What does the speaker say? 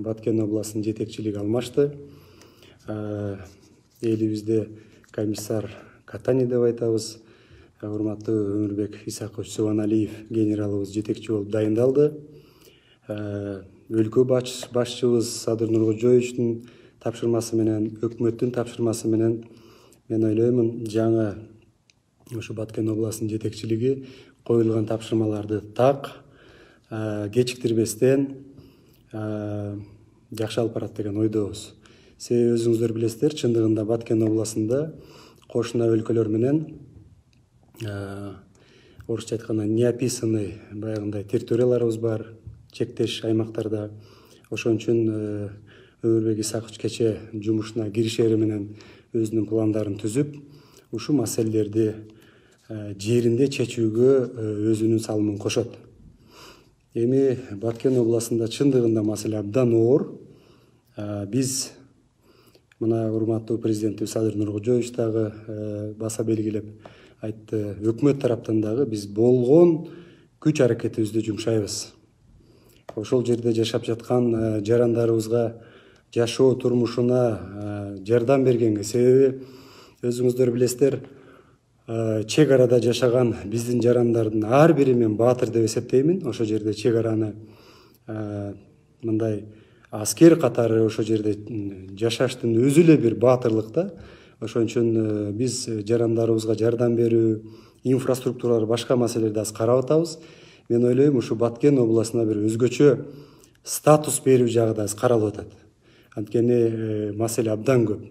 Баткен областынын жетекчилиги алмашты. Элибизде комиссар Катани деп айтабыз. Урматтуу Өмүрбек Исакович Субаналиев генералыбыз жетекчи болуп дайындалды. Өлкө башчыбыз Садыр Нуркожоевичтин тапшырмасы менен, өкмөттүн тапшырмасы менен мен ойлоймун жаңы ушу Баткен областынын жетекчилиги коюлган тапшырмаларды так кечиктирбестен жакшы алып барат деген ойдобуз. Себеби өзүңүздөр билесиздер, чындыгында Баткен областында кошуна өлкөлөр менен орусча айтканда неописанный баягындай территорияларыбыз бар, чектеш аймактарда. Ошон үчүн Өмүрбек Исакович кече жумушуна киришери менен өзүнүн пландарын түзүп, ушу маселелерди жеринде чечүүгө өзүнүн салымын кошот. Эми Баткен областында чындыгында маселе абдан оор. Биз мына урматтуу президентибиз Садыр Нуркожоевич дагы баса белгилеп айтты, өкмөт тараптан дагы биз болгон күч аракетибизди жумшайбыз. Ошол жерде жашап жаткан жарандарыбызга жашоо турмушуна жардам бергенге, себеби өзүңүздөр билесиздер, чек арада жашаган биздин жарандардын ар бири мен баатыр деп эсептеймин. Ошол жерде чек араны мындай аскер катары ошол жерде жашаштын өзү эле бир баатырлык да. Ошон үчүн биз жарандарыбызга жардам берүү, инфраструктуралар, башка маселелерди аз карап атабыз. Мен ойлойм, ушу Баткен областына бир өзгөчө статус берүү жагы да аз каралып атат. Анткени маселе абдан көп.